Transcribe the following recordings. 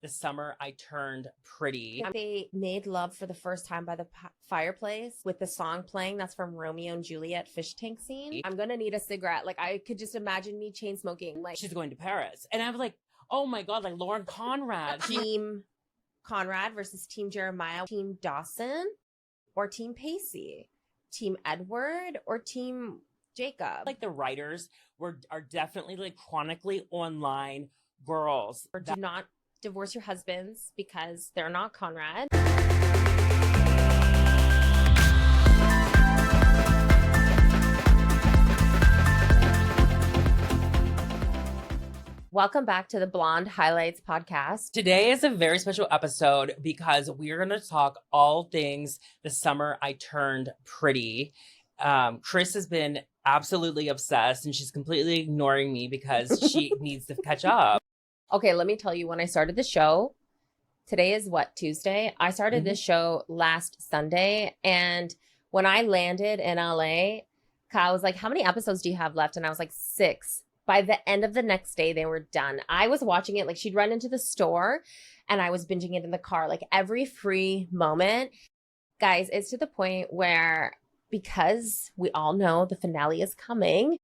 The summer I turned pretty. They made love for the first time by the fireplace with the song playing. That's from Romeo and Juliet fish tank scene. I'm gonna need a cigarette. Like, I could just imagine me chain smoking. Like, she's going to Paris. And I was like, oh my God, like Lauren Conrad. Team Conrad versus Team Jeremiah, Team Dawson or Team Pacey, Team Edward or Team Jacob. Like the writers are definitely like chronically online girls. Or do not divorce your husbands because they're not Conrad. Welcome back to the Blonde Highlights podcast. Today is a very special episode because we're going to talk all things the summer I turned pretty. Kris has been absolutely obsessed and she's completely ignoring me because she needs to catch up. Okay, let me tell you, when I started the show, today is what, Tuesday? I started this show last Sunday, and when I landed in LA, Kyle was like, how many episodes do you have left? And I was like, 6. By the end of the next day, they were done. I was watching it, like she'd run into the store, and I was binging it in the car, like every free moment. Guys, it's to the point where, because we all know the finale is coming,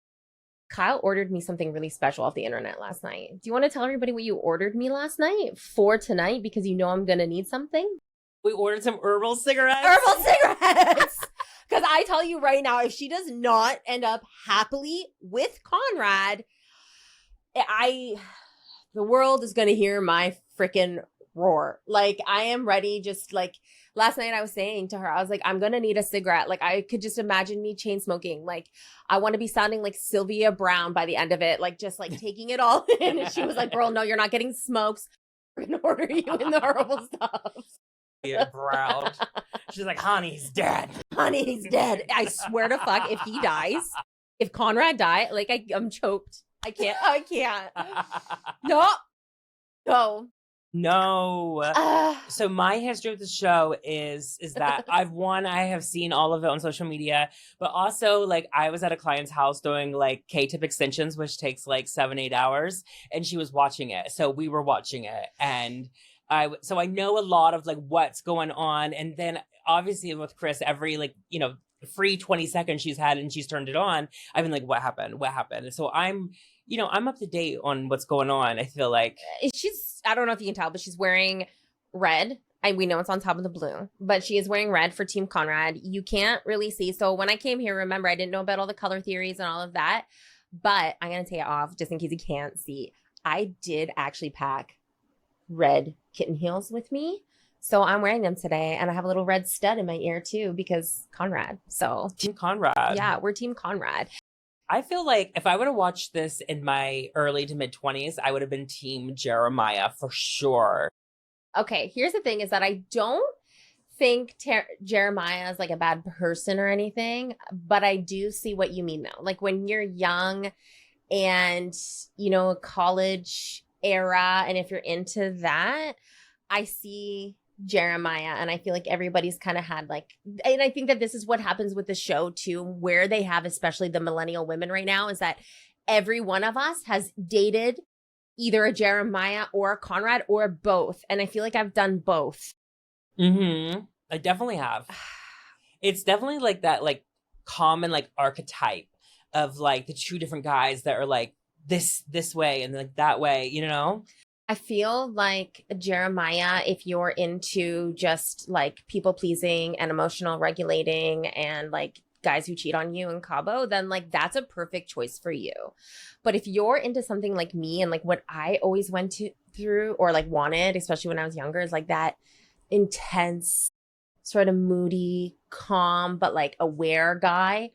Kyle ordered me something really special off the internet last night. Do you want to tell everybody what you ordered me last night for tonight? Because you know I'm going to need something. We ordered some herbal cigarettes. Herbal cigarettes! Because I tell you right now, if she does not end up happily with Conrad, the world is going to hear my freaking roar. Like, I am ready. Just like last night I was saying to her, I was like, I'm going to need a cigarette. Like, I could just imagine me chain smoking. Like, I want to be sounding like Sylvia Brown by the end of it. Like, just like taking it all in. And she was like, girl, no, you're not getting smokes. We're going to order you in the herbal stuff. Yeah, Brown. She's like, honey, he's dead. Honey, he's dead. I swear to fuck, if he dies, if Conrad died, like I'm choked. I can't. No. So my history with the show is that I have seen all of it on social media, but also like I was at a client's house doing like K-tip extensions, which takes like 7-8 hours, and she was watching it. So we were watching it, and so I know a lot of like what's going on. And then obviously with Kris, every like, free 20 seconds she's had and she's turned it on, I've been like, what happened? So I'm up to date on what's going on. I feel like I don't know if you can tell, but she's wearing red. We know it's on top of the blue, but she is wearing red for Team Conrad. You can't really see. So when I came here, remember, I didn't know about all the color theories and all of that, but I'm going to take it off just in case you can't see. I did actually pack red kitten heels with me. So I'm wearing them today, and I have a little red stud in my ear too because Conrad. So Team Conrad. Yeah, we're Team Conrad. I feel like if I would have watched this in my early to mid 20s, I would have been Team Jeremiah for sure. Okay, here's the thing is that I don't think Jeremiah is like a bad person or anything, but I do see what you mean though. Like when you're young and, college era, and if you're into that, I see Jeremiah, and I feel like everybody's kind of had like, and I think that this is what happens with the show too, where they have especially the millennial women right now, is that every one of us has dated either a Jeremiah or a Conrad or both, and I feel like I've done both. I definitely have. It's definitely like that like common like archetype of like the two different guys that are like this way and like that way, I feel like Jeremiah, if you're into just like people pleasing and emotional regulating and like guys who cheat on you in Cabo, then like that's a perfect choice for you. But if you're into something like me and like what I always went through or like wanted, especially when I was younger, is like that intense, sort of moody, calm, but like aware guy,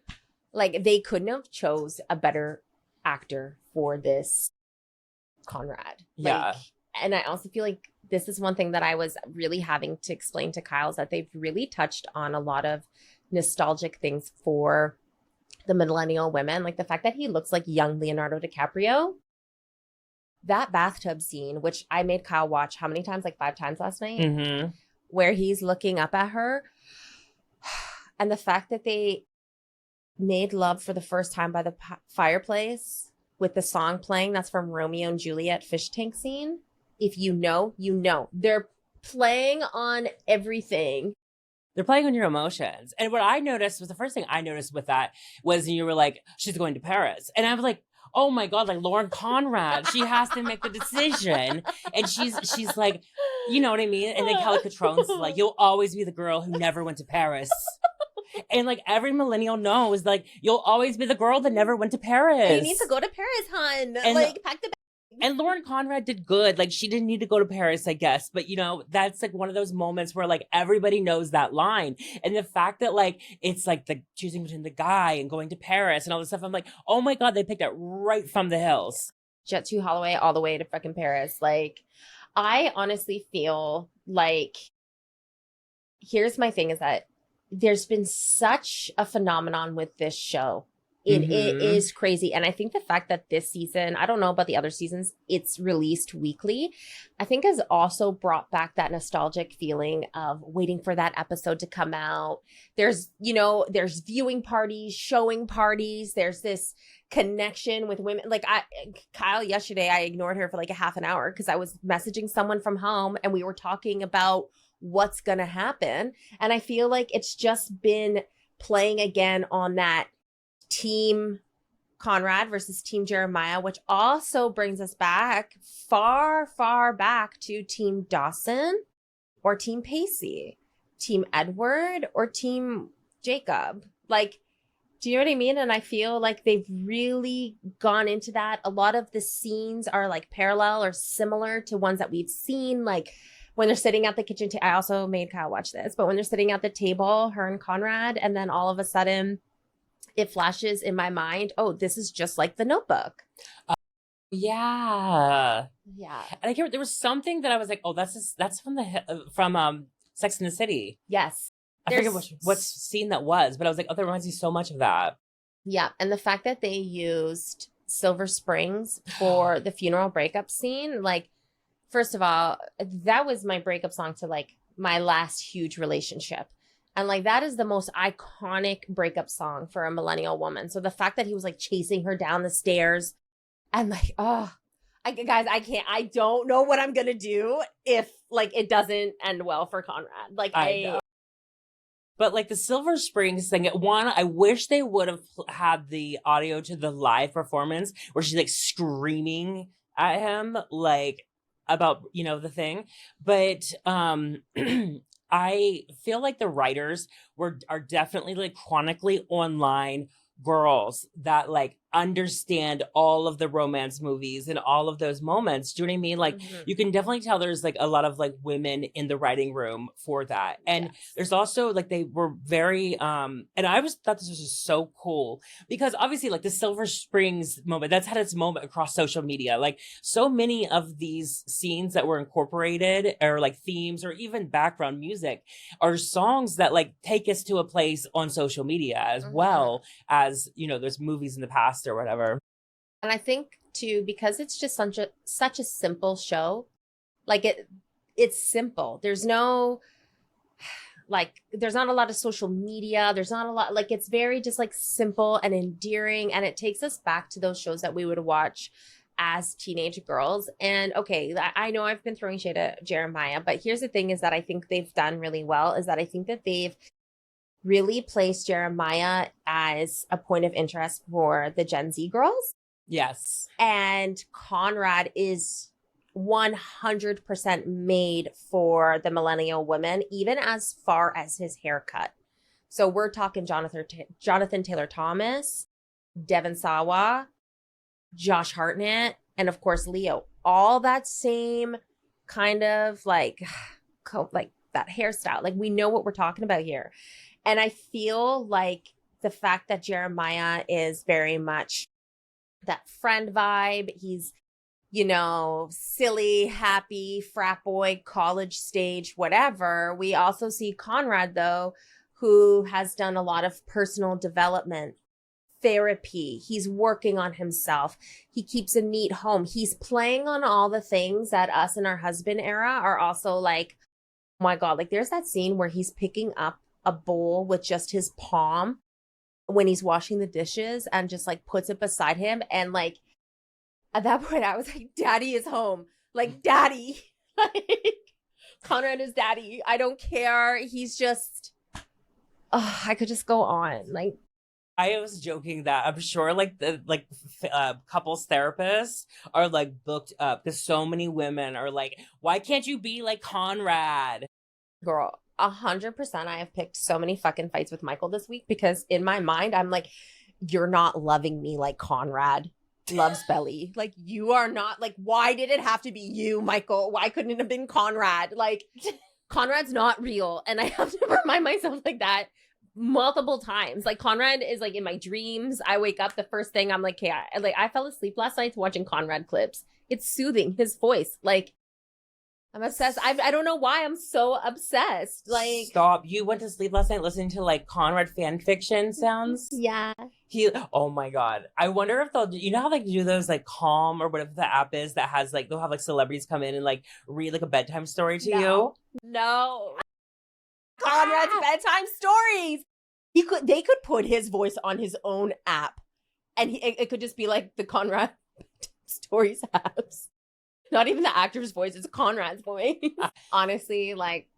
like they couldn't have chose a better actor for this Conrad. Yeah. And I also feel like this is one thing that I was really having to explain to Kyle, is that they've really touched on a lot of nostalgic things for the millennial women. Like the fact that he looks like young Leonardo DiCaprio. That bathtub scene, which I made Kyle watch how many times? Like 5 times last night, where he's looking up at her. And the fact that they made love for the first time by the fireplace with the song playing. That's from Romeo and Juliet fish tank scene. if you know, you know. They're playing on everything. They're playing on your emotions. And what I noticed was the first thing I noticed with that was you were like, she's going to Paris. And I was like, oh my God, like Lauren Conrad, she has to make the decision. And she's like, you know what I mean? And then Kelly Catrone's like, you'll always be the girl who never went to Paris. And like every millennial knows, like, you'll always be the girl that never went to Paris. You need to go to Paris, hun. And, like, pack the bag. And Lauren Conrad did good. Like, she didn't need to go to Paris, I guess. But, you know, that's like one of those moments where like everybody knows that line. And the fact that like it's like the choosing between the guy and going to Paris and all this stuff, I'm like, oh my God, they picked it right from the hills. Jet to Holloway all the way to fucking Paris. Like, I honestly feel like, here's my thing, is that there's been such a phenomenon with this show. It is crazy. And I think the fact that this season, I don't know about the other seasons, it's released weekly, I think has also brought back that nostalgic feeling of waiting for that episode to come out. There's, you know, there's viewing parties, showing parties. There's this connection with women. Like Kyle, yesterday, I ignored her for like a half an hour because I was messaging someone from home and we were talking about what's going to happen. And I feel like it's just been playing again on that Team Conrad versus Team Jeremiah, which also brings us back far, far back to Team Dawson or Team Pacey, Team Edward or Team Jacob. Like, do you know what I mean? And I feel like they've really gone into that. A lot of the scenes are like parallel or similar to ones that we've seen, like when they're sitting at the kitchen table. I also made Kyle watch this, but when they're sitting at the table, her and Conrad, and then all of a sudden it flashes in my mind, oh, this is just like The Notebook. Yeah. Yeah. And I can't, there was something that I was like, oh, that's from Sex and the City. Yes. I forget what scene that was, but I was like, oh, that reminds me so much of that. Yeah. And the fact that they used Silver Springs for the funeral breakup scene, like, first of all, that was my breakup song to like my last huge relationship. And like, that is the most iconic breakup song for a millennial woman. So the fact that he was like chasing her down the stairs and like, oh, guys, I don't know what I'm going to do if like it doesn't end well for Conrad. Like I know. But like the Silver Springs thing, one, I wish they would have had the audio to the live performance where she's like screaming at him, like about, you know, the thing. But, I feel like the writers are definitely like chronically online girls that like understand all of the romance movies and all of those moments. Do you know what I mean? Like you can definitely tell there's like a lot of like women in the writing room for that. And there's also like they were very and I thought this was just so cool because obviously like the Silver Springs moment, that's had its moment across social media. Like so many of these scenes that were incorporated or like themes or even background music are songs that like take us to a place on social media as well as, you know, there's movies in the past or whatever. And I think too, because it's just such a simple show, like it's simple. There's no like, there's not a lot of social media. There's not a lot, like, it's very just like simple and endearing. And it takes us back to those shows that we would watch as teenage girls. And okay, I know I've been throwing shade at Jeremiah, but here's the thing is that I think they've done really well is that I think that they've really placed Jeremiah as a point of interest for the Gen Z girls. Yes. And Conrad is 100% made for the millennial women, even as far as his haircut. So we're talking Jonathan Taylor Thomas, Devon Sawa, Josh Hartnett, and of course Leo. All that same kind of like that hairstyle. Like we know what we're talking about here. And I feel like the fact that Jeremiah is very much that friend vibe. He's, you know, silly, happy, frat boy, college stage, whatever. We also see Conrad, though, who has done a lot of personal development, therapy. He's working on himself. He keeps a neat home. He's playing on all the things that us in our husband era are also like, oh my God, like there's that scene where he's picking up a bowl with just his palm when he's washing the dishes and just like puts it beside him. And like, at that point I was like, daddy is home. Like, daddy. Like, Conrad is daddy. I don't care. He's just, I could just go on. Like, I was joking that I'm sure like the couples therapists are like booked up because so many women are like, why can't you be like Conrad? girl, 100%. I have picked so many fucking fights with Michael this week because in my mind, I'm like, you're not loving me like Conrad loves Belly. Like, you are not, like, why did it have to be you, Michael? Why couldn't it have been Conrad? Like, Conrad's not real. And I have to remind myself like that multiple times. Like, Conrad is like in my dreams. I wake up, the first thing I'm like, okay, I fell asleep last night watching Conrad clips. It's soothing, his voice. Like, I'm obsessed. I don't know why I'm so obsessed. Like, stop. You went to sleep last night listening to like Conrad fan fiction sounds? Yeah. Oh my God. I wonder if they'll, you know how like do those like Calm or whatever the app is that has like, they'll have like celebrities come in and like read like a bedtime story to you? No. Conrad's bedtime stories. They could put his voice on his own app and it could just be like the Conrad stories apps. Not even the actor's voice, it's Conrad's voice. Honestly, like,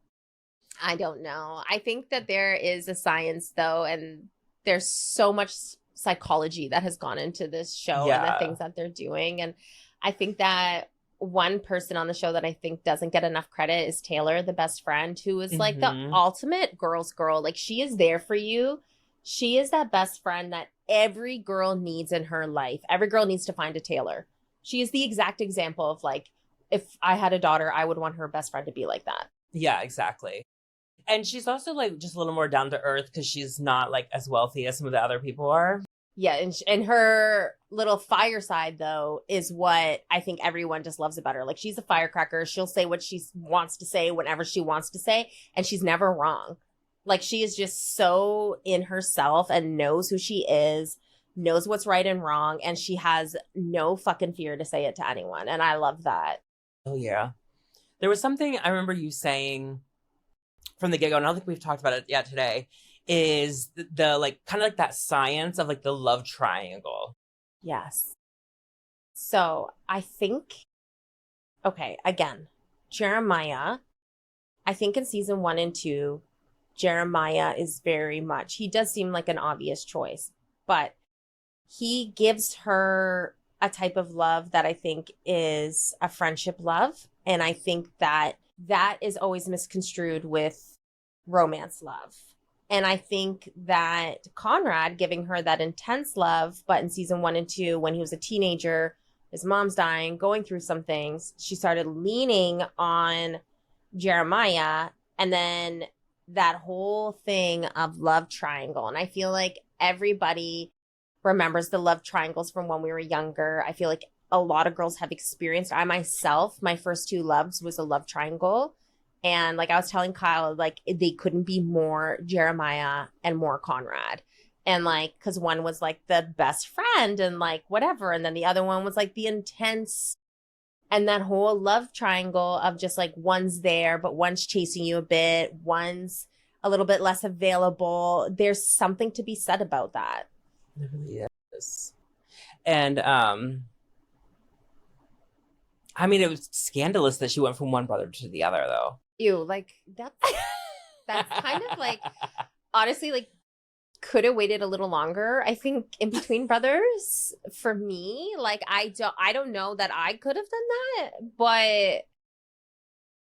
I don't know. I think that there is a science, though, and there's so much psychology that has gone into this show and the things that they're doing. And I think that one person on the show that I think doesn't get enough credit is Taylor, the best friend, who is like the ultimate girl's girl. Like, she is there for you. She is that best friend that every girl needs in her life. Every girl needs to find a Taylor. She is the exact example of like, if I had a daughter, I would want her best friend to be like that. Yeah, exactly. And she's also like just a little more down to earth because she's not like as wealthy as some of the other people are. Yeah, and her little fireside, though, is what I think everyone just loves about her. Like, she's a firecracker. She'll say what she wants to say whenever she wants to say, and she's never wrong. Like, she is just so in herself and knows who she is, knows what's right and wrong, and she has no fucking fear to say it to anyone. And I love that. Oh, yeah. There was something I remember you saying from the get-go, and I don't think we've talked about it yet today, is the like kind of like that science of like the love triangle. Yes. So I think, okay, again, Jeremiah, I think in season 1 and 2, Jeremiah is very much, he does seem like an obvious choice, but he gives her a type of love that I think is a friendship love. And I think that that is always misconstrued with romance love. And I think that Conrad giving her that intense love, but in season 1 and 2, when he was a teenager, his mom's dying, going through some things, she started leaning on Jeremiah. And then that whole thing of love triangle. And I feel like everybody remembers the love triangles from when we were younger. I feel like a lot of girls have experienced. I myself, my first 2 loves was a love triangle. And like I was telling Kyle, like they couldn't be more Jeremiah and more Conrad. And like, because one was like the best friend and like whatever. And then the other one was like the intense. And that whole love triangle of just like one's there, but one's chasing you a bit. One's a little bit less available. There's something to be said about that. It really is. And I mean, it was scandalous that she went from one brother to the other, though. Ew, like that's kind of like, honestly, like could have waited a little longer. I think in between brothers for me, like I don't know that I could have done that, but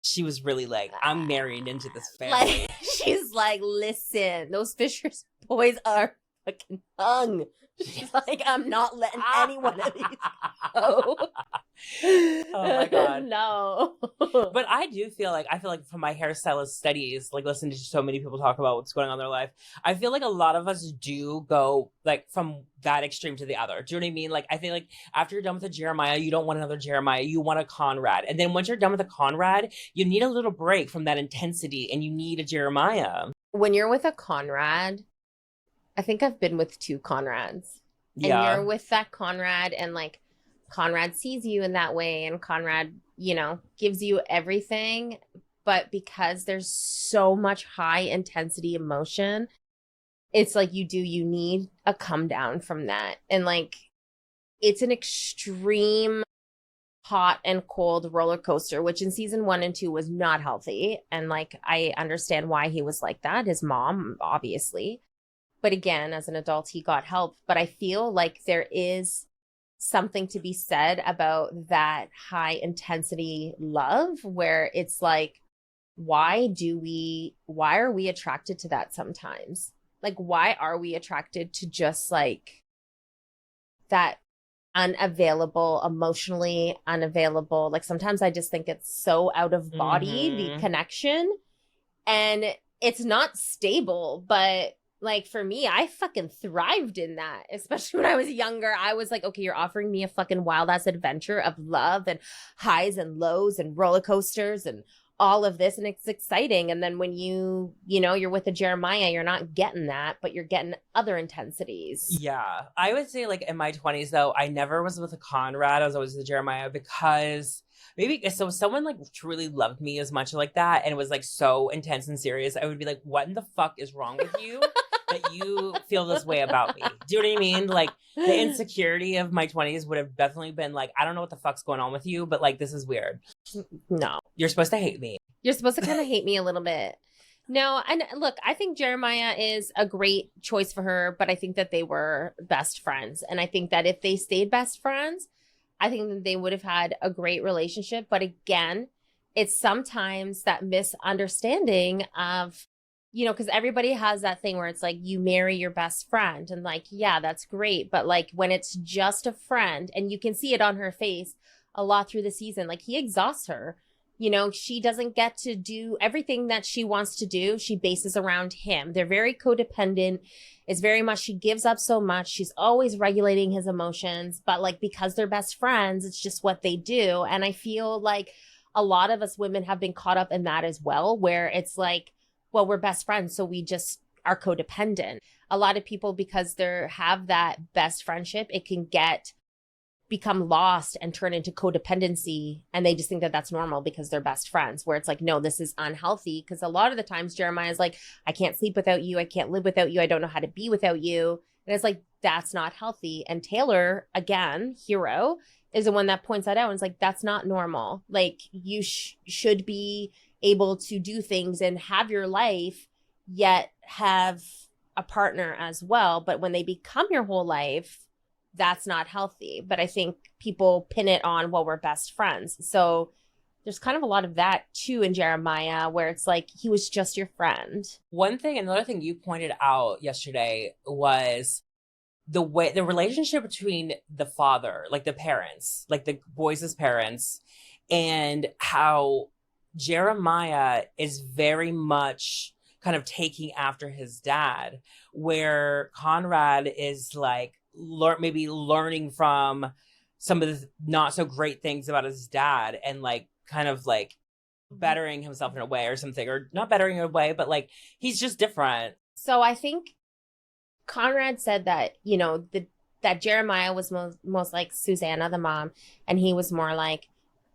she was really like, I'm married into this family. Like she's like, listen, those Fishers boys are fucking hung. She's like, I'm not letting any one of these go. Oh my God. No. But I feel like from my hairstylist studies, like listening to so many people talk about what's going on in their life, I feel like a lot of us do go like from that extreme to the other. Do you know what I mean? Like, I feel like after you're done with a Jeremiah, you don't want another Jeremiah, you want a Conrad. And then once you're done with a Conrad, you need a little break from that intensity and you need a Jeremiah. When you're with a Conrad, I think I've been with 2 Conrads. Yeah. And you're with that Conrad and like Conrad sees you in that way and Conrad, you know, gives you everything. But because there's so much high intensity emotion, it's like you need a come down from that. And like, it's an extreme hot and cold roller coaster, which in season 1 and 2 was not healthy. And like, I understand why he was like that. His mom, obviously. But again, as an adult, he got help. But I feel like there is something to be said about that high intensity love where it's like, why are we attracted to that sometimes? Like, why are we attracted to just like that unavailable, emotionally unavailable? Like, sometimes I just think it's so out of body, the connection, and it's not stable. But like, for me, I fucking thrived in that, especially when I was younger. I was like, okay, you're offering me a fucking wild ass adventure of love and highs and lows and roller coasters and all of this, and it's exciting. And then when you're with a Jeremiah, you're not getting that, but you're getting other intensities. Yeah. I would say, like, in my 20s, though, I never was with a Conrad. I was always with a Jeremiah because maybe so someone like truly loved me as much like that and it was like so intense and serious, I would be like, what in the fuck is wrong with you that you feel this way about me? Do you know what I mean? Like, the insecurity of my 20s would have definitely been like, I don't know what the fuck's going on with you, but like, this is weird. No. You're supposed to hate me. You're supposed to kind of hate me a little bit. No, and look, I think Jeremiah is a great choice for her, but I think that they were best friends. And I think that if they stayed best friends, I think that they would have had a great relationship. But again, it's sometimes that misunderstanding of, because everybody has that thing where it's like you marry your best friend and like, yeah, that's great. But like when it's just a friend, and you can see it on her face a lot through the season, like he exhausts her. She doesn't get to do everything that she wants to do. She bases around him. They're very codependent. It's very much, she gives up so much. She's always regulating his emotions, but like, because they're best friends, it's just what they do. And I feel like a lot of us women have been caught up in that as well, where it's like, well, we're best friends, so we just are codependent. A lot of people, because they have that best friendship, it can become lost and turn into codependency, and they just think that that's normal because they're best friends, where it's like, no, this is unhealthy. Because a lot of the times Jeremiah is like, I can't sleep without you, I can't live without you, I don't know how to be without you. And it's like, that's not healthy. And Taylor, again, hero, is the one that points that out, and it's like, that's not normal. Like, you should be able to do things and have your life, yet have a partner as well. But when they become your whole life, that's not healthy. But I think people pin it on, well, we're best friends. So there's kind of a lot of that too in Jeremiah, where it's like, he was just your friend. Another thing you pointed out yesterday was the relationship between the father, like the parents, like the boys' parents, and how Jeremiah is very much kind of taking after his dad, where Conrad is like, maybe learning from some of the not so great things about his dad, and like kind of like bettering himself in a way or something, or not bettering in a way, but like he's just different. So I think Conrad said that, that Jeremiah was most like Susanna, the mom, and he was more like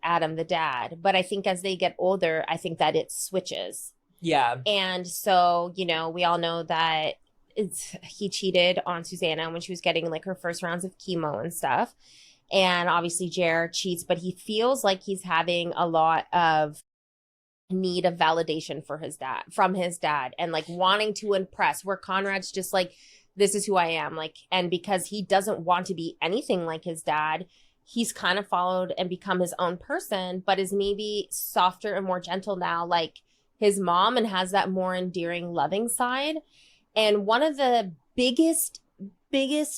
Adam, the dad. But I think as they get older, I think that it switches. Yeah. And so, we all know that he cheated on Susanna when she was getting like her first rounds of chemo and stuff. And obviously Jer cheats, but he feels like he's having a lot of need of validation from his dad, and like wanting to impress, where Conrad's just like, this is who I am. Like, and because he doesn't want to be anything like his dad, he's kind of followed and become his own person, but is maybe softer and more gentle now, like his mom, and has that more endearing, loving side. And one of the biggest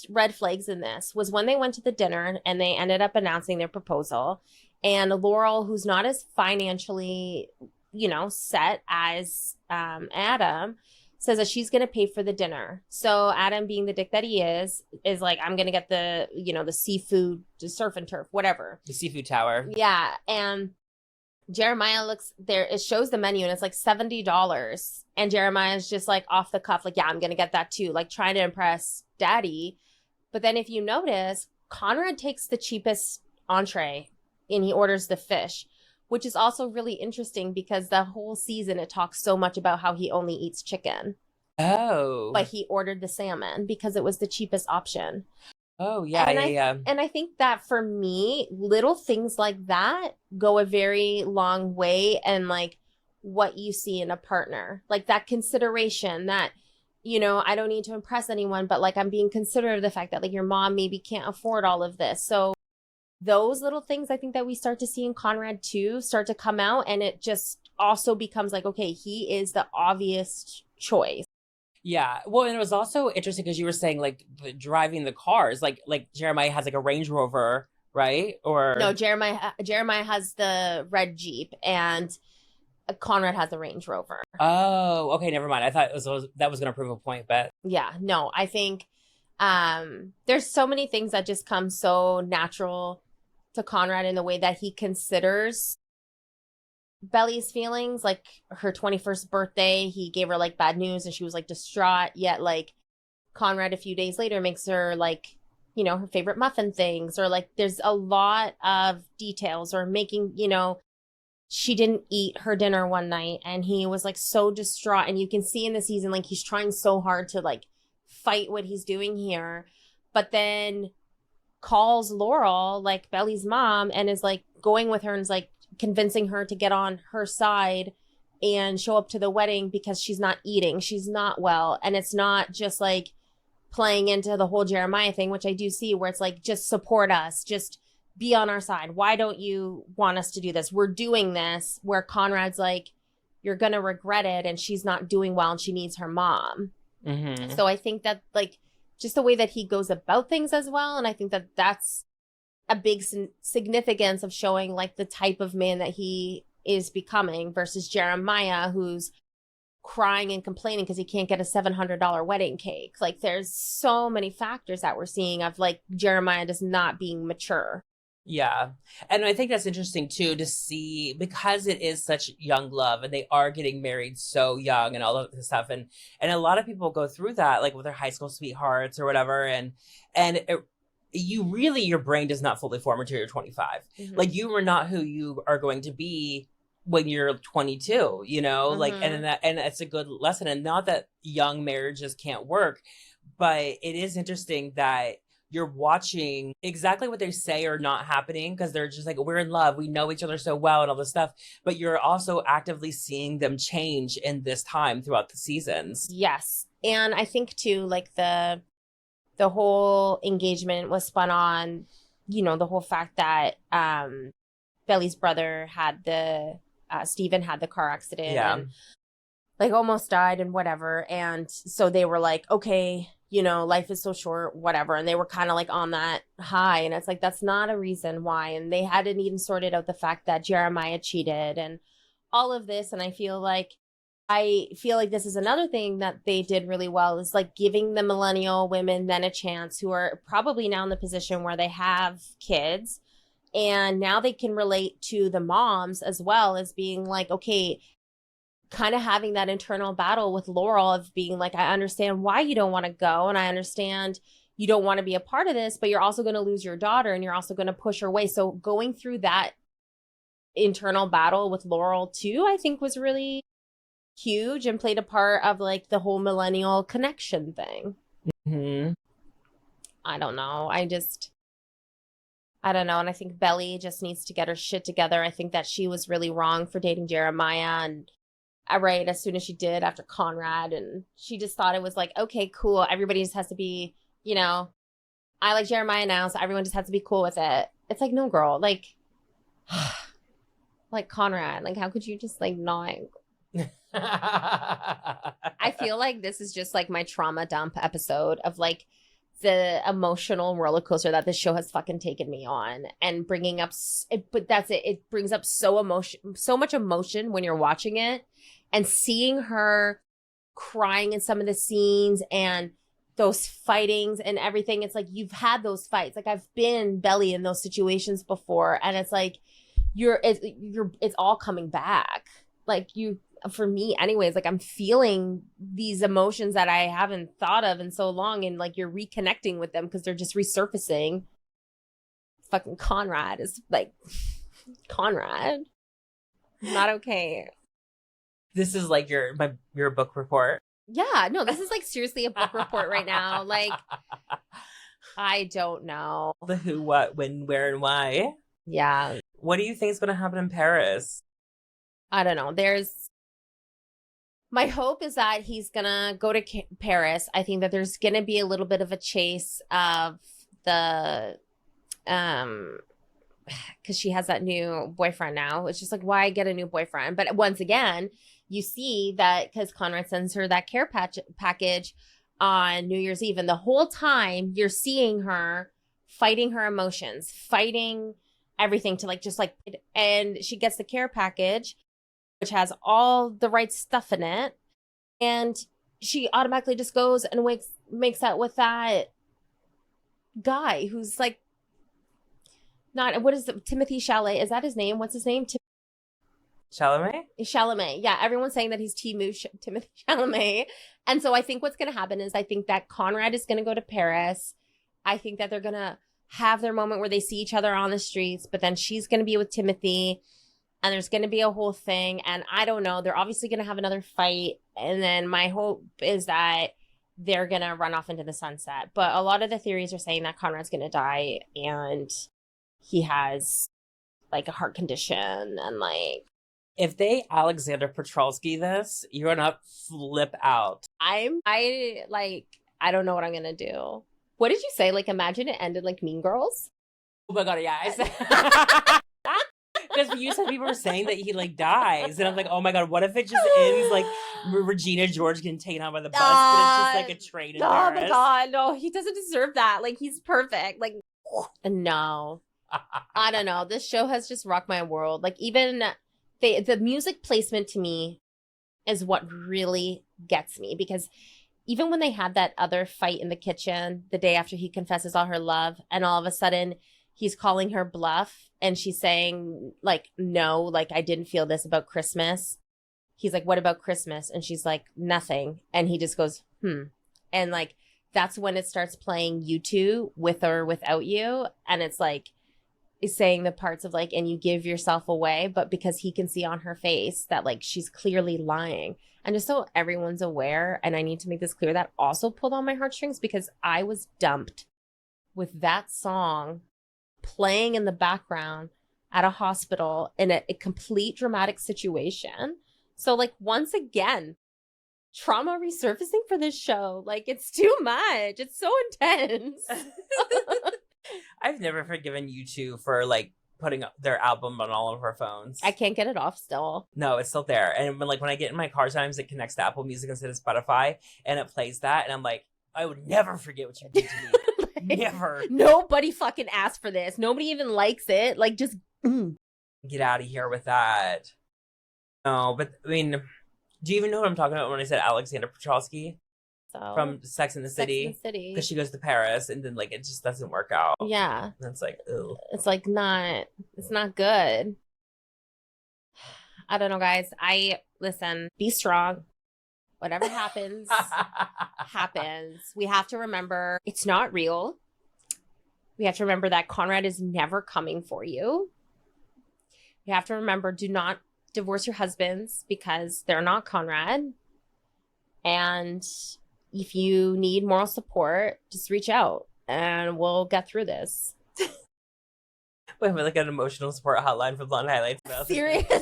red flags in this was when they went to the dinner and they ended up announcing their proposal. And Laurel, who's not as financially, set as Adam, says that she's going to pay for the dinner. So Adam, being the dick that he is like, I'm going to get the, the seafood, the surf and turf, whatever. The seafood tower. Yeah. And Jeremiah looks there, it shows the menu and it's like $70. And Jeremiah's just like off the cuff, like, yeah, I'm going to get that too, like trying to impress daddy. But then if you notice, Conrad takes the cheapest entree and he orders the fish, which is also really interesting because the whole season it talks so much about how he only eats chicken. Oh. But he ordered the salmon because it was the cheapest option. Oh, yeah, And yeah, I yeah. and I think that for me, little things like that go a very long way and like what you see in a partner. Like that consideration that I don't need to impress anyone, but like I'm being considerate of the fact that like your mom maybe can't afford all of this. So those little things I think that we start to see in Conrad too start to come out, and it just also becomes like, okay, he is the obvious choice. Yeah. Well, and it was also interesting because you were saying like driving the cars, like Jeremiah has like a Range Rover, right? No, Or Jeremiah has the red Jeep and Conrad has the Range Rover. oh, okay, never mind. I thought that was going to prove a point, but Yeah, no, I think there's so many things that just come so natural to Conrad in the way that he considers Belly's feelings. Like her 21st birthday, he gave her like bad news and she was like distraught, yet like Conrad a few days later makes her like her favorite muffin things, or like there's a lot of details, or making she didn't eat her dinner one night and he was like so distraught, and you can see in the season like he's trying so hard to like fight what he's doing here, but then calls Laurel, like Belly's mom, and is like going with her and is like convincing her to get on her side and show up to the wedding because she's not eating, she's not well. And it's not just like playing into the whole Jeremiah thing, which I do see, where it's like, just support us, just be on our side. Why don't you want us to do this? We're doing this. Where Conrad's like, you're going to regret it. And she's not doing well and she needs her mom. mm-hmm. So I think that like just the way that he goes about things as well. And I think that that's a big significance of showing like the type of man that he is becoming versus Jeremiah, who's crying and complaining because he can't get a $700 wedding cake. Like there's so many factors that we're seeing of like Jeremiah just not being mature. Yeah. And I think that's interesting too to see, because it is such young love and they are getting married so young and all of this stuff. And a lot of people go through that, like with their high school sweethearts or whatever. And you really, your brain does not fully form until you're 25. Mm-hmm. Like you are not who you are going to be when you're 22, Mm-hmm. like, and it's a good lesson. And not that young marriages can't work, but it is interesting that you're watching exactly what they say are not happening, because they're just like, we're in love, we know each other so well and all this stuff, but you're also actively seeing them change in this time throughout the seasons. Yes. And I think too, like the whole engagement was spun on, the whole fact that Belly's brother had Steven had the car accident, Yeah. and like almost died and whatever. And so they were like, okay, life is so short, whatever. And they were kind of like on that high. And it's like, that's not a reason why. And they hadn't even sorted out the fact that Jeremiah cheated and all of this. And I feel like this is another thing that they did really well, is like giving the millennial women then a chance, who are probably now in the position where they have kids. And now they can relate to the moms as well, as being like, okay, kind of having that internal battle with Laurel of being like, I understand why you don't want to go, and I understand you don't want to be a part of this, but you're also going to lose your daughter and you're also going to push her away. So going through that internal battle with Laurel too, I think was really huge and played a part of like the whole millennial connection thing. Mm-hmm. I don't know. I don't know. And I think Belly just needs to get her shit together. I think that she was really wrong for dating Jeremiah, and right as soon as she did after Conrad, and she just thought it was like, okay, cool, everybody just has to be, I like Jeremiah now, so everyone just has to be cool with it. It's like, no, girl, like like Conrad, like how could you just like not? I feel like this is just like my trauma dump episode of like the emotional roller coaster that this show has fucking taken me on, and bringing up but that's it, it brings up so much emotion when you're watching it, and seeing her crying in some of the scenes and those fightings and everything. It's like, you've had those fights, like I've been Belly in those situations before, and it's like it's all coming back, like for me anyways, like I'm feeling these emotions that I haven't thought of in so long, and like you're reconnecting with them because they're just resurfacing. Fucking Conrad is like, Conrad, not okay. This is like your book report. Yeah, no, this is like seriously a book report right now. Like, I don't know. The who, what, when, where, and why. Yeah. What do you think is going to happen in Paris? I don't know. My hope is that he's going to go to Paris. I think that there's going to be a little bit of a chase of the, because she has that new boyfriend now. It's just like, why get a new boyfriend? But once again, you see that because Conrad sends her that care package on New Year's Eve. And the whole time you're seeing her fighting her emotions, fighting everything to and she gets the care package, which has all the right stuff in it. And she automatically just goes and makes out with that guy who's like, not, what is it? Timothy Chalamet. Is that his name? What's his name? Chalamet? Chalamet. Yeah, everyone's saying that he's Timothy Chalamet. And so I think what's going to happen is I think that Conrad is going to go to Paris. I think that they're going to have their moment where they see each other on the streets, but then she's going to be with Timothy and there's going to be a whole thing. And I don't know. They're obviously going to have another fight. And then my hope is that they're going to run off into the sunset. But a lot of the theories are saying that Conrad's going to die and he has like a heart condition and like. If they Alexander Petrolsky this, you're gonna flip out. I don't know what I'm gonna do. What did you say? Like, imagine it ended like Mean Girls. Oh my god, yeah. I said because you said people were saying that he like dies, and I'm like, oh my god, what if it just ends like Regina George getting taken out by the bus, but it's just like a train in Paris? Oh my god, no, he doesn't deserve that. Like, he's perfect. Like, no, I don't know. This show has just rocked my world. Like, even. The music placement to me is what really gets me, because even when they had that other fight in the kitchen the day after he confesses all her love and all of a sudden he's calling her bluff and she's saying like, no, like I didn't feel this about Christmas. He's like, what about Christmas? And she's like, nothing. And he just goes, And like, that's when it starts playing U2 with or without you. And it's like, is saying the parts of like, and you give yourself away, but because he can see on her face that like she's clearly lying. And just so everyone's aware, and I need to make this clear, that also pulled on my heartstrings because I was dumped with that song playing in the background at a hospital in a complete dramatic situation. So like, once again, trauma resurfacing for this show. Like, it's too much. It's so intense. I've never forgiven U2 for like putting their album on all of our phones. I can't get it off still. No, it's still there. And when I get in my car, sometimes it connects to Apple Music instead of Spotify, and it plays that, and I'm like, I would never forget what you did to me. Like, never. Nobody fucking asked for this. Nobody even likes it. Like, just get out of here with that. No, but I mean, do you even know what I'm talking about when I said Alexander Petrolsky? From Sex and the City, because she goes to Paris and then like it just doesn't work out. Yeah, and it's like, ew. It's like it's not good. I don't know, guys. Listen, be strong. Whatever happens, happens. We have to remember it's not real. We have to remember that Conrad is never coming for you. You have to remember, do not divorce your husbands because they're not Conrad. And if you need moral support, just reach out and we'll get through this. We have like an emotional support hotline for Blonde Highlights. Seriously?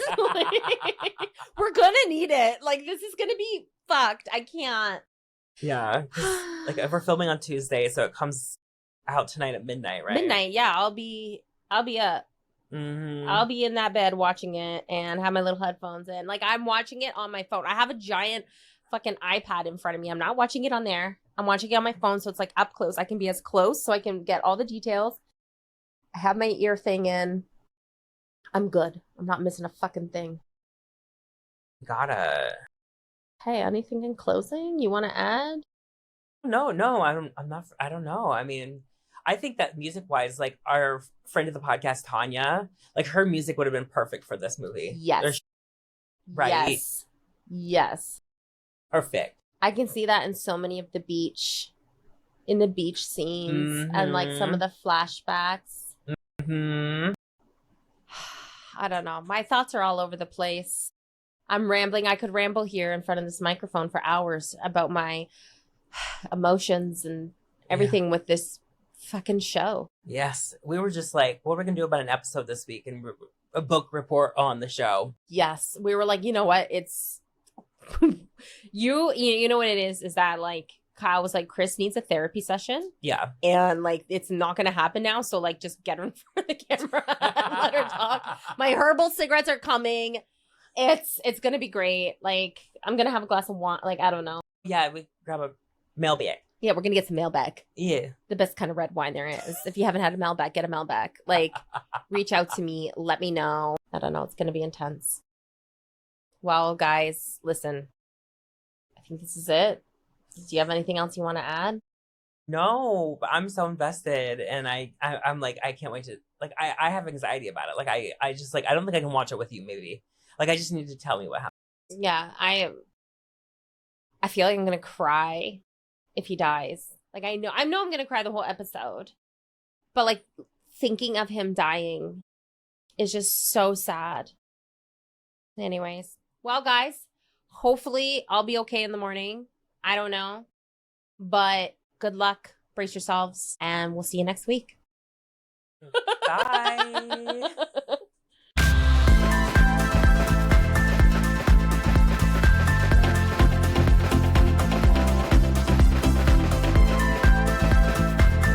We're gonna need it. Like, this is gonna be fucked. I can't. Yeah. Like, we're filming on Tuesday, so it comes out tonight at midnight, right? Midnight, yeah. I'll be up. Mm-hmm. I'll be in that bed watching it and have my little headphones in. Like, I'm watching it on my phone. I have a giant fucking iPad in front of me. I'm not watching it on there. I'm watching it on my phone, so it's like up close. I can be as close so I can get all the details. I have my ear thing in. I'm good. I'm not missing a fucking thing. Gotta. Hey, anything in closing you want to add? No, I'm not. I don't know. I mean, I think that music-wise, like our friend of the podcast, Tanya, like her music would have been perfect for this movie. Yes. Right. Yes. Perfect. I can see that in so many of the beach scenes and like some of the flashbacks. Mm-hmm. I don't know. My thoughts are all over the place. I'm rambling. I could ramble here in front of this microphone for hours about my emotions and everything with this fucking show. Yes. We were just like, what are we going to do about an episode this week? And a book report on the show. Yes. We were like, you know what? It's you know what it is that like Kyle was like, Kris needs a therapy session. Yeah. And like it's not gonna happen now. So like just get her in front of the camera and let her talk. My herbal cigarettes are coming. It's gonna be great. Like I'm gonna have a glass of wine. Like I don't know. Yeah, we grab a Malbec. Yeah, we're gonna get some Malbec. Yeah. The best kind of red wine there is. If you haven't had a Malbec, get a Malbec. Like reach out to me, let me know. I don't know. It's gonna be intense. Well, guys, listen. I think this is it. Do you have anything else you want to add? No, but I'm so invested, and I'm like, I can't wait to like. I have anxiety about it. Like I just like I don't think I can watch it with you. Maybe like I just need to tell me what happened. Yeah, I feel like I'm gonna cry if he dies. Like I know I'm gonna cry the whole episode, but like thinking of him dying is just so sad. Anyways, well, guys, hopefully I'll be okay in the morning. I don't know, but good luck. Brace yourselves, and we'll see you next week. Bye.